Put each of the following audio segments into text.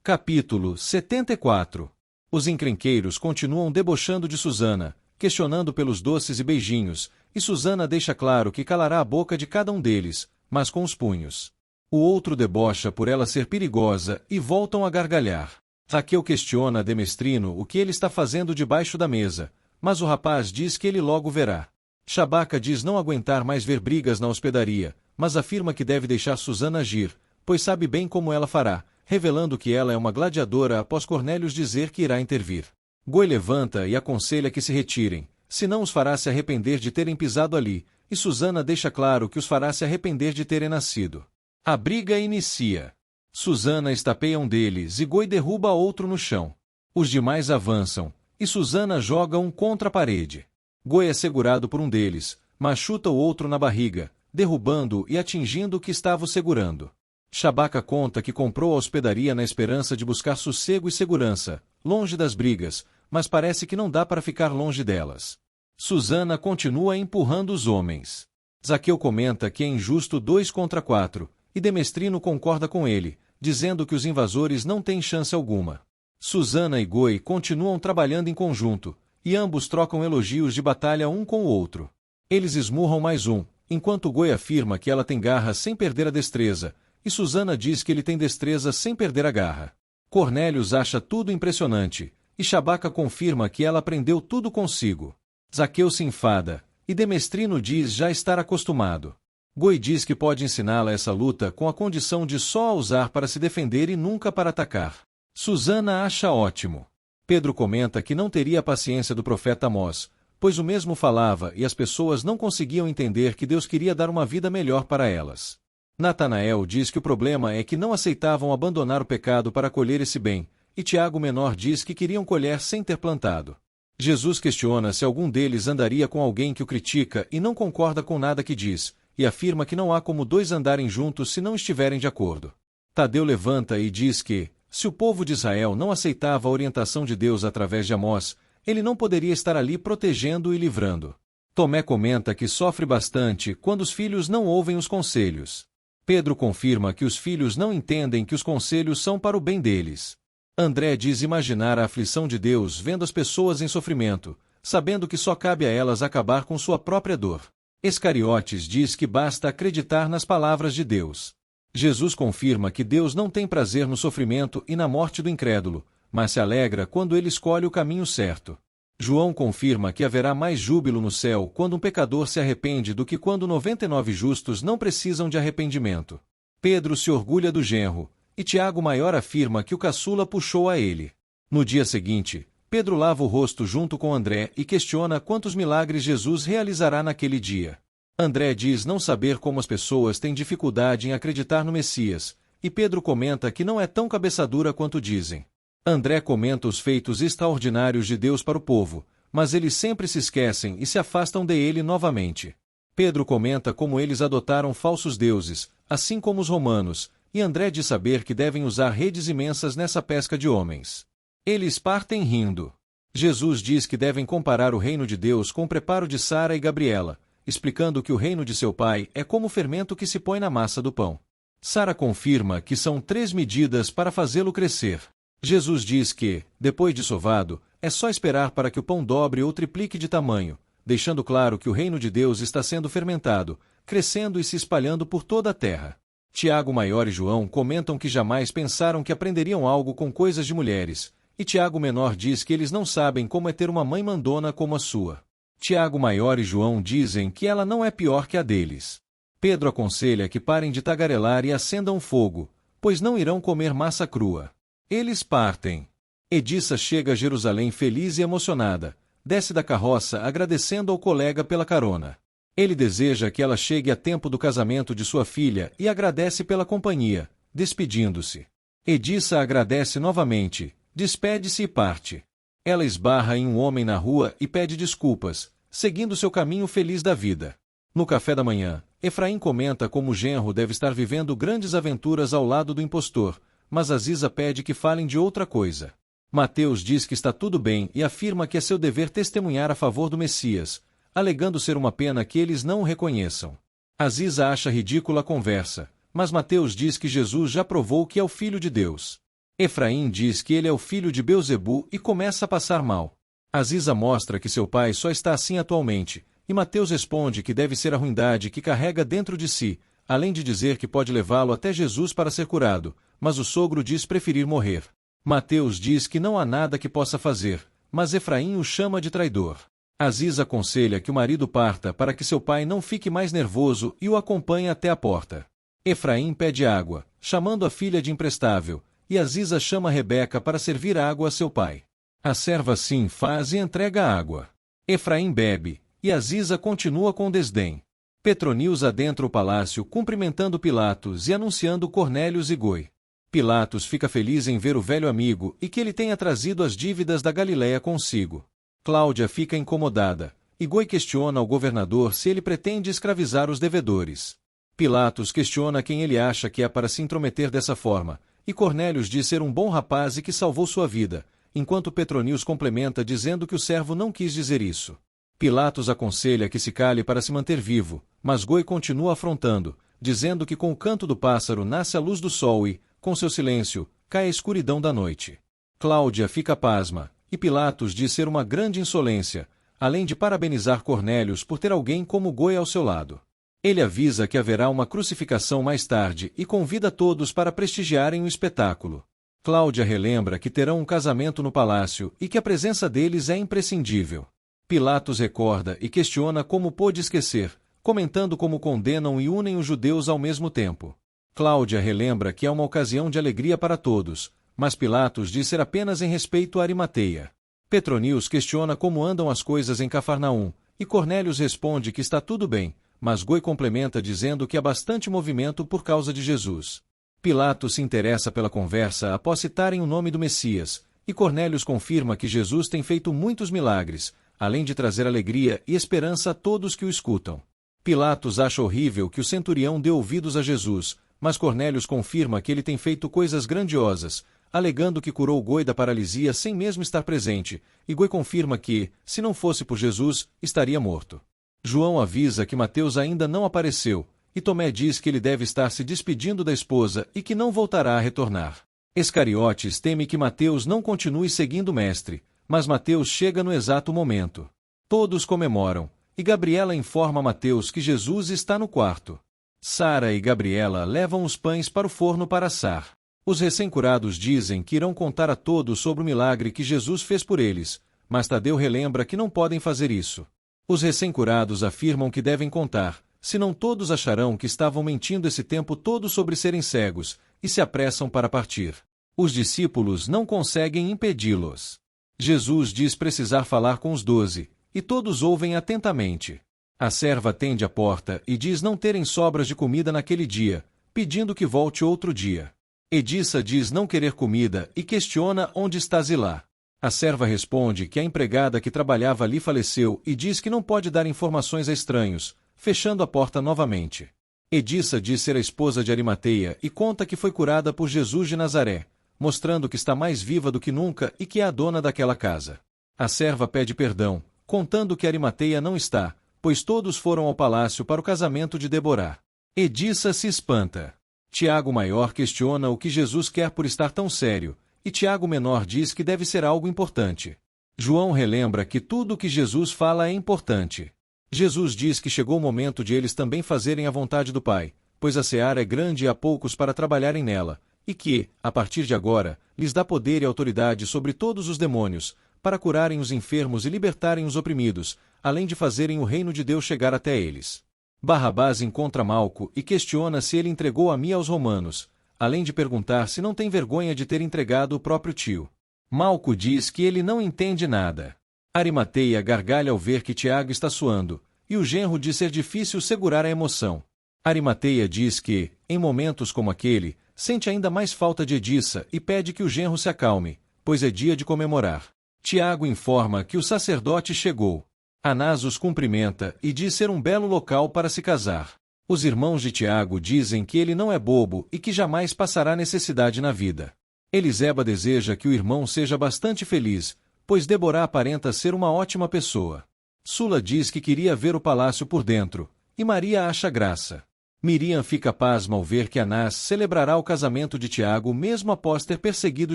Capítulo 74. Os encrenqueiros continuam debochando de Susana, questionando pelos doces e beijinhos, e Susana deixa claro que calará a boca de cada um deles, mas com os punhos. O outro debocha por ela ser perigosa e voltam a gargalhar. Zaqueu questiona a Demestrino o que ele está fazendo debaixo da mesa, mas o rapaz diz que ele logo verá. Chabaca diz não aguentar mais ver brigas na hospedaria, mas afirma que deve deixar Susana agir, pois sabe bem como ela fará, revelando que ela é uma gladiadora após Cornélios dizer que irá intervir. Goi levanta e aconselha que se retirem, senão os fará se arrepender de terem pisado ali, e Susana deixa claro que os fará se arrepender de terem nascido. A briga inicia. Susana estapeia um deles e Goi derruba outro no chão. Os demais avançam, e Susana joga um contra a parede. Goi é segurado por um deles, mas chuta o outro na barriga, derrubando e atingindo o que estava o segurando. Chabaca conta que comprou a hospedaria na esperança de buscar sossego e segurança, longe das brigas, mas parece que não dá para ficar longe delas. Susana continua empurrando os homens. Zaqueu comenta que é injusto 2 contra 4, e Demestrino concorda com ele, dizendo que os invasores não têm chance alguma. Susana e Goi continuam trabalhando em conjunto, e ambos trocam elogios de batalha um com o outro. Eles esmurram mais um, enquanto Goi afirma que ela tem garra sem perder a destreza, e Susana diz que ele tem destreza sem perder a garra. Cornélios acha tudo impressionante, e Chabaca confirma que ela aprendeu tudo consigo. Zaqueu se enfada, e Demestrino diz já estar acostumado. Goi diz que pode ensiná-la essa luta com a condição de só a usar para se defender e nunca para atacar. Susana acha ótimo. Pedro comenta que não teria a paciência do profeta Amós, pois o mesmo falava e as pessoas não conseguiam entender que Deus queria dar uma vida melhor para elas. Natanael diz que o problema é que não aceitavam abandonar o pecado para colher esse bem, e Tiago Menor diz que queriam colher sem ter plantado. Jesus questiona se algum deles andaria com alguém que o critica e não concorda com nada que diz, e afirma que não há como dois andarem juntos se não estiverem de acordo. Tadeu levanta e diz que, se o povo de Israel não aceitava a orientação de Deus através de Amós, ele não poderia estar ali protegendo e livrando. Tomé comenta que sofre bastante quando os filhos não ouvem os conselhos. Pedro confirma que os filhos não entendem que os conselhos são para o bem deles. André diz imaginar a aflição de Deus vendo as pessoas em sofrimento, sabendo que só cabe a elas acabar com sua própria dor. Iscariotes diz que basta acreditar nas palavras de Deus. Jesus confirma que Deus não tem prazer no sofrimento e na morte do incrédulo, mas se alegra quando ele escolhe o caminho certo. João confirma que haverá mais júbilo no céu quando um pecador se arrepende do que quando 99 justos não precisam de arrependimento. Pedro se orgulha do genro, e Tiago Maior afirma que o caçula puxou a ele. No dia seguinte, Pedro lava o rosto junto com André e questiona quantos milagres Jesus realizará naquele dia. André diz não saber como as pessoas têm dificuldade em acreditar no Messias, e Pedro comenta que não é tão cabeçadura quanto dizem. André comenta os feitos extraordinários de Deus para o povo, mas eles sempre se esquecem e se afastam dele novamente. Pedro comenta como eles adotaram falsos deuses, assim como os romanos, e André diz saber que devem usar redes imensas nessa pesca de homens. Eles partem rindo. Jesus diz que devem comparar o reino de Deus com o preparo de Sara e Gabriela, explicando que o reino de seu pai é como o fermento que se põe na massa do pão. Sara confirma que são 3 medidas para fazê-lo crescer. Jesus diz que, depois de sovado, é só esperar para que o pão dobre ou triplique de tamanho, deixando claro que o reino de Deus está sendo fermentado, crescendo e se espalhando por toda a terra. Tiago Maior e João comentam que jamais pensaram que aprenderiam algo com coisas de mulheres, e Tiago Menor diz que eles não sabem como é ter uma mãe mandona como a sua. Tiago Maior e João dizem que ela não é pior que a deles. Pedro aconselha que parem de tagarelar e acendam fogo, pois não irão comer massa crua. Eles partem. Edissa chega a Jerusalém feliz e emocionada, desce da carroça agradecendo ao colega pela carona. Ele deseja que ela chegue a tempo do casamento de sua filha e agradece pela companhia, despedindo-se. Edissa agradece novamente, despede-se e parte. Ela esbarra em um homem na rua e pede desculpas, seguindo seu caminho feliz da vida. No café da manhã, Efraim comenta como o genro deve estar vivendo grandes aventuras ao lado do impostor, mas Aziza pede que falem de outra coisa. Mateus diz que está tudo bem e afirma que é seu dever testemunhar a favor do Messias, alegando ser uma pena que eles não o reconheçam. Aziza acha ridícula a conversa, mas Mateus diz que Jesus já provou que é o Filho de Deus. Efraim diz que ele é o filho de Beelzebu e começa a passar mal. Aziza mostra que seu pai só está assim atualmente, e Mateus responde que deve ser a ruindade que carrega dentro de si, além de dizer que pode levá-lo até Jesus para ser curado, mas o sogro diz preferir morrer. Mateus diz que não há nada que possa fazer, mas Efraim o chama de traidor. Aziza aconselha que o marido parta para que seu pai não fique mais nervoso e o acompanhe até a porta. Efraim pede água, chamando a filha de imprestável, e Aziza chama Rebeca para servir água a seu pai. A serva assim faz e entrega a água. Efraim bebe, e Aziza continua com desdém. Petronius adentra o palácio cumprimentando Pilatos e anunciando Cornélios e Goi. Pilatos fica feliz em ver o velho amigo e que ele tenha trazido as dívidas da Galiléia consigo. Cláudia fica incomodada, e Goi questiona ao governador se ele pretende escravizar os devedores. Pilatos questiona quem ele acha que é para se intrometer dessa forma, e Cornélios diz ser um bom rapaz e que salvou sua vida, enquanto Petronius complementa dizendo que o servo não quis dizer isso. Pilatos aconselha que se cale para se manter vivo, mas Goi continua afrontando, dizendo que com o canto do pássaro nasce a luz do sol e, com seu silêncio, cai a escuridão da noite. Cláudia fica pasma, e Pilatos diz ser uma grande insolência, além de parabenizar Cornélios por ter alguém como Goi ao seu lado. Ele avisa que haverá uma crucificação mais tarde e convida todos para prestigiarem o espetáculo. Cláudia relembra que terão um casamento no palácio e que a presença deles é imprescindível. Pilatos recorda e questiona como pôde esquecer, comentando como condenam e unem os judeus ao mesmo tempo. Cláudia relembra que é uma ocasião de alegria para todos, mas Pilatos diz ser apenas em respeito a Arimateia. Petronius questiona como andam as coisas em Cafarnaum, e Cornélios responde que está tudo bem, mas Goi complementa dizendo que há bastante movimento por causa de Jesus. Pilatos se interessa pela conversa após citarem o nome do Messias, e Cornélios confirma que Jesus tem feito muitos milagres, além de trazer alegria e esperança a todos que o escutam. Pilatos acha horrível que o centurião dê ouvidos a Jesus, mas Cornélios confirma que ele tem feito coisas grandiosas, alegando que curou Goi da paralisia sem mesmo estar presente, e Goi confirma que, se não fosse por Jesus, estaria morto. João avisa que Mateus ainda não apareceu, e Tomé diz que ele deve estar se despedindo da esposa e que não voltará a retornar. Iscariotes teme que Mateus não continue seguindo o mestre, mas Mateus chega no exato momento. Todos comemoram, e Gabriela informa Mateus que Jesus está no quarto. Sara e Gabriela levam os pães para o forno para assar. Os recém-curados dizem que irão contar a todos sobre o milagre que Jesus fez por eles, mas Tadeu relembra que não podem fazer isso. Os recém-curados afirmam que devem contar, senão todos acharão que estavam mentindo esse tempo todo sobre serem cegos, e se apressam para partir. Os discípulos não conseguem impedi-los. Jesus diz precisar falar com os 12, e todos ouvem atentamente. A serva atende a porta e diz não terem sobras de comida naquele dia, pedindo que volte outro dia. Edissa diz não querer comida e questiona onde está Zilá. A serva responde que a empregada que trabalhava ali faleceu e diz que não pode dar informações a estranhos, fechando a porta novamente. Edissa diz ser a esposa de Arimateia e conta que foi curada por Jesus de Nazaré, mostrando que está mais viva do que nunca e que é a dona daquela casa. A serva pede perdão, contando que Arimateia não está, pois todos foram ao palácio para o casamento de Deborah. Edissa se espanta. Tiago Maior questiona o que Jesus quer por estar tão sério, e Tiago Menor diz que deve ser algo importante. João relembra que tudo o que Jesus fala é importante. Jesus diz que chegou o momento de eles também fazerem a vontade do Pai, pois a seara é grande e há poucos para trabalharem nela, e que, a partir de agora, lhes dá poder e autoridade sobre todos os demônios, para curarem os enfermos e libertarem os oprimidos, além de fazerem o reino de Deus chegar até eles. Barrabás encontra Malco e questiona se ele entregou a Mia aos romanos, além de perguntar se não tem vergonha de ter entregado o próprio tio. Malco diz que ele não entende nada. Arimateia gargalha ao ver que Tiago está suando, e o genro diz ser difícil segurar a emoção. Arimateia diz que, em momentos como aquele, sente ainda mais falta de Edissa e pede que o genro se acalme, pois é dia de comemorar. Tiago informa que o sacerdote chegou. Anás os cumprimenta e diz ser um belo local para se casar. Os irmãos de Tiago dizem que ele não é bobo e que jamais passará necessidade na vida. Eliseba deseja que o irmão seja bastante feliz, pois Deborah aparenta ser uma ótima pessoa. Sula diz que queria ver o palácio por dentro, e Maria acha graça. Miriam fica pasma ao ver que Anás celebrará o casamento de Tiago mesmo após ter perseguido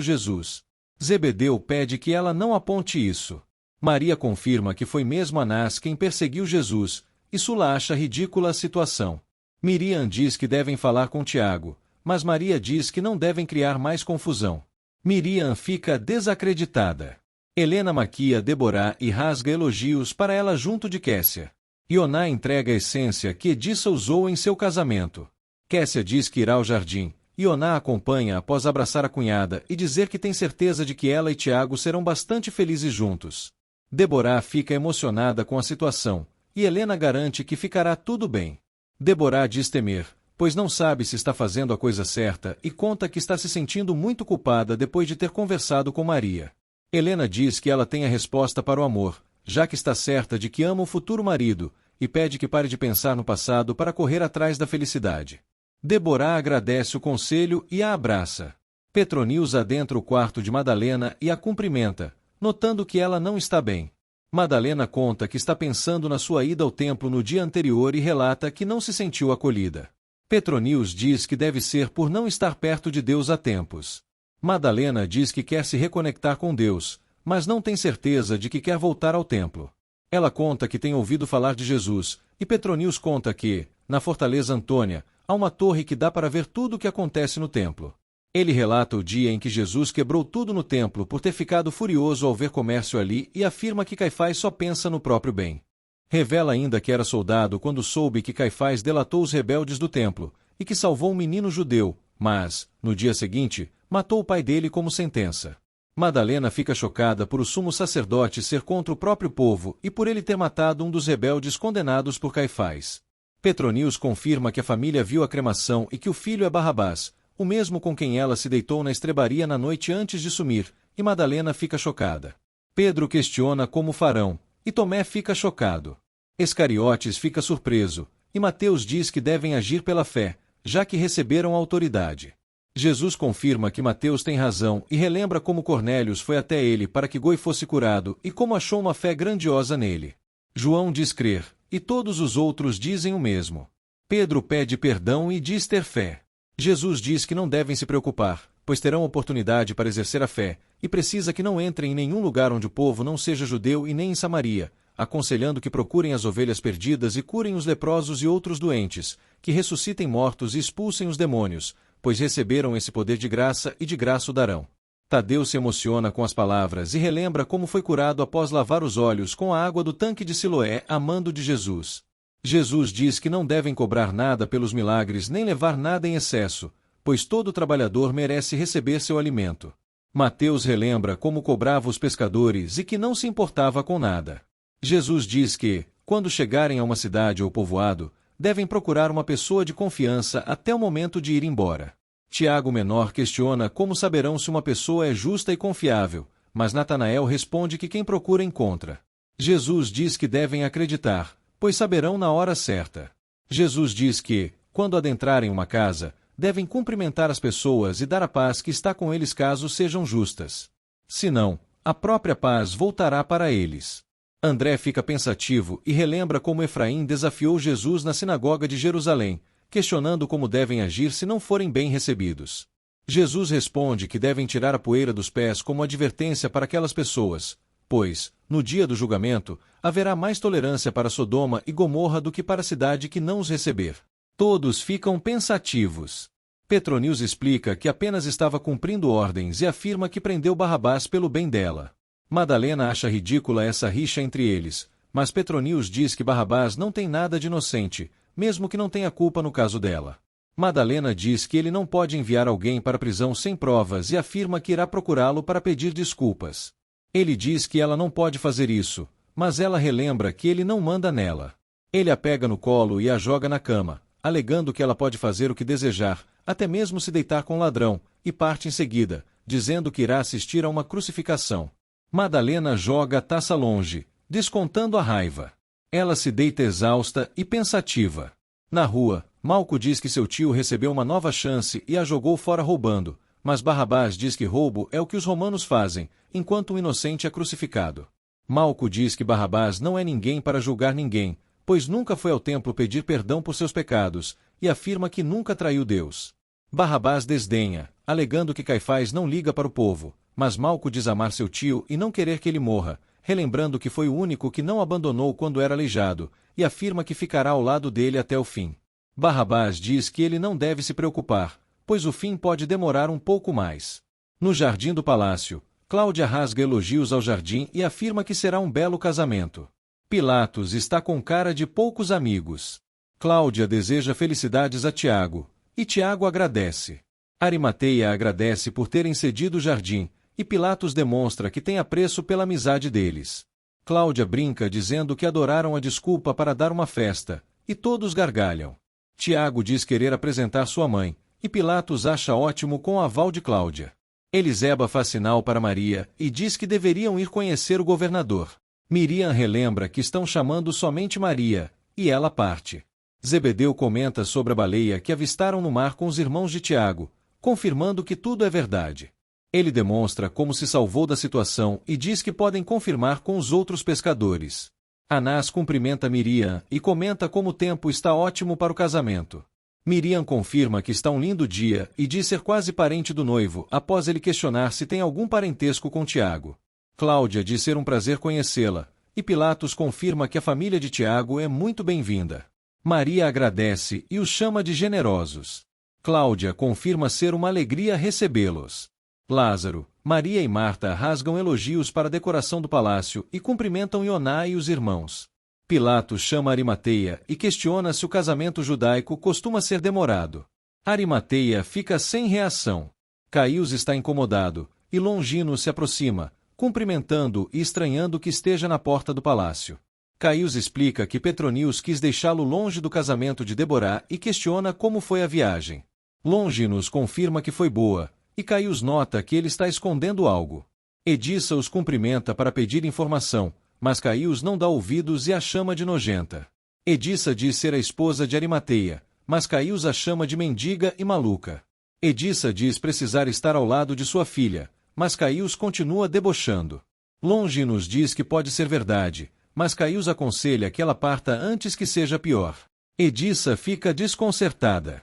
Jesus. Zebedeu pede que ela não aponte isso. Maria confirma que foi mesmo Anás quem perseguiu Jesus, e Sula acha ridícula a situação. Miriam diz que devem falar com Tiago, mas Maria diz que não devem criar mais confusão. Miriam fica desacreditada. Helena maquia Deborah e rasga elogios para ela junto de Kessia. Ioná entrega a essência que Edissa usou em seu casamento. Kessia diz que irá ao jardim. Ioná acompanha após abraçar a cunhada e dizer que tem certeza de que ela e Tiago serão bastante felizes juntos. Deborah fica emocionada com a situação, e Helena garante que ficará tudo bem. Deborah diz temer, pois não sabe se está fazendo a coisa certa e conta que está se sentindo muito culpada depois de ter conversado com Maria. Helena diz que ela tem a resposta para o amor, já que está certa de que ama o futuro marido, e pede que pare de pensar no passado para correr atrás da felicidade. Deborah agradece o conselho e a abraça. Petronius adentra o quarto de Madalena e a cumprimenta, notando que ela não está bem. Madalena conta que está pensando na sua ida ao templo no dia anterior e relata que não se sentiu acolhida. Petronius diz que deve ser por não estar perto de Deus há tempos. Madalena diz que quer se reconectar com Deus, mas não tem certeza de que quer voltar ao templo. Ela conta que tem ouvido falar de Jesus, e Petronius conta que, na Fortaleza Antônia, há uma torre que dá para ver tudo o que acontece no templo. Ele relata o dia em que Jesus quebrou tudo no templo por ter ficado furioso ao ver comércio ali e afirma que Caifás só pensa no próprio bem. Revela ainda que era soldado quando soube que Caifás delatou os rebeldes do templo, e que salvou um menino judeu, mas, no dia seguinte, matou o pai dele como sentença. Madalena fica chocada por o sumo sacerdote ser contra o próprio povo e por ele ter matado um dos rebeldes condenados por Caifás. Petronius confirma que a família viu a cremação e que o filho é Barrabás, o mesmo com quem ela se deitou na estrebaria na noite antes de sumir, e Madalena fica chocada. Pedro questiona como farão, e Tomé fica chocado. Iscariotes fica surpreso, e Mateus diz que devem agir pela fé, já que receberam a autoridade. Jesus confirma que Mateus tem razão e relembra como Cornélios foi até ele para que Goi fosse curado e como achou uma fé grandiosa nele. João diz crer, e todos os outros dizem o mesmo. Pedro pede perdão e diz ter fé. Jesus diz que não devem se preocupar, pois terão oportunidade para exercer a fé, e precisa que não entrem em nenhum lugar onde o povo não seja judeu e nem em Samaria, aconselhando que procurem as ovelhas perdidas e curem os leprosos e outros doentes, que ressuscitem mortos e expulsem os demônios, pois receberam esse poder de graça e de graça o darão. Tadeu se emociona com as palavras e relembra como foi curado após lavar os olhos com a água do tanque de Siloé a mando de Jesus. Jesus diz que não devem cobrar nada pelos milagres nem levar nada em excesso, pois todo trabalhador merece receber seu alimento. Mateus relembra como cobrava os pescadores e que não se importava com nada. Jesus diz que, quando chegarem a uma cidade ou povoado, devem procurar uma pessoa de confiança até o momento de ir embora. Tiago Menor questiona como saberão se uma pessoa é justa e confiável, mas Natanael responde que quem procura encontra. Jesus diz que devem acreditar, pois saberão na hora certa. Jesus diz que, quando adentrarem uma casa, devem cumprimentar as pessoas e dar a paz que está com eles caso sejam justas. Senão, a própria paz voltará para eles. André fica pensativo e relembra como Efraim desafiou Jesus na sinagoga de Jerusalém, questionando como devem agir se não forem bem recebidos. Jesus responde que devem tirar a poeira dos pés como advertência para aquelas pessoas, pois, no dia do julgamento, haverá mais tolerância para Sodoma e Gomorra do que para a cidade que não os receber. Todos ficam pensativos. Petronius explica que apenas estava cumprindo ordens e afirma que prendeu Barrabás pelo bem dela. Madalena acha ridícula essa rixa entre eles, mas Petronius diz que Barrabás não tem nada de inocente, mesmo que não tenha culpa no caso dela. Madalena diz que ele não pode enviar alguém para a prisão sem provas e afirma que irá procurá-lo para pedir desculpas. Ele diz que ela não pode fazer isso, mas ela relembra que ele não manda nela. Ele a pega no colo e a joga na cama, alegando que ela pode fazer o que desejar, até mesmo se deitar com um ladrão, e parte em seguida, dizendo que irá assistir a uma crucificação. Madalena joga a taça longe, descontando a raiva. Ela se deita exausta e pensativa. Na rua, Malco diz que seu tio recebeu uma nova chance e a jogou fora roubando, mas Barrabás diz que roubo é o que os romanos fazem, enquanto um inocente é crucificado. Malco diz que Barrabás não é ninguém para julgar ninguém, pois nunca foi ao templo pedir perdão por seus pecados, e afirma que nunca traiu Deus. Barrabás desdenha, alegando que Caifás não liga para o povo, mas Malco diz amar seu tio e não querer que ele morra, relembrando que foi o único que não abandonou quando era aleijado, e afirma que ficará ao lado dele até o fim. Barrabás diz que ele não deve se preocupar, pois o fim pode demorar um pouco mais. No jardim do palácio, Cláudia rasga elogios ao jardim e afirma que será um belo casamento. Pilatos está com cara de poucos amigos. Cláudia deseja felicidades a Tiago, e Tiago agradece. Arimateia agradece por terem cedido o jardim, e Pilatos demonstra que tem apreço pela amizade deles. Cláudia brinca dizendo que adoraram a desculpa para dar uma festa, e todos gargalham. Tiago diz querer apresentar sua mãe, e Pilatos acha ótimo com o aval de Cláudia. Eliseba faz sinal para Maria e diz que deveriam ir conhecer o governador. Miriam relembra que estão chamando somente Maria, e ela parte. Zebedeu comenta sobre a baleia que avistaram no mar com os irmãos de Tiago, confirmando que tudo é verdade. Ele demonstra como se salvou da situação e diz que podem confirmar com os outros pescadores. Anás cumprimenta Miriam e comenta como o tempo está ótimo para o casamento. Miriam confirma que está um lindo dia e diz ser quase parente do noivo, após ele questionar se tem algum parentesco com Tiago. Cláudia diz ser um prazer conhecê-la, e Pilatos confirma que a família de Tiago é muito bem-vinda. Maria agradece e os chama de generosos. Cláudia confirma ser uma alegria recebê-los. Lázaro, Maria e Marta rasgam elogios para a decoração do palácio e cumprimentam Ioná e os irmãos. Pilatos chama Arimateia e questiona se o casamento judaico costuma ser demorado. Arimateia fica sem reação. Caius está incomodado, e Longino se aproxima, cumprimentando e estranhando que esteja na porta do palácio. Caius explica que Petronius quis deixá-lo longe do casamento de Deborah e questiona como foi a viagem. Longinos confirma que foi boa, e Caius nota que ele está escondendo algo. Edissa os cumprimenta para pedir informação, mas Caius não dá ouvidos e a chama de nojenta. Edissa diz ser a esposa de Arimateia, mas Caius a chama de mendiga e maluca. Edissa diz precisar estar ao lado de sua filha, mas Caius continua debochando. Longinos diz que pode ser verdade, mas Caius aconselha que ela parta antes que seja pior. Edissa fica desconcertada.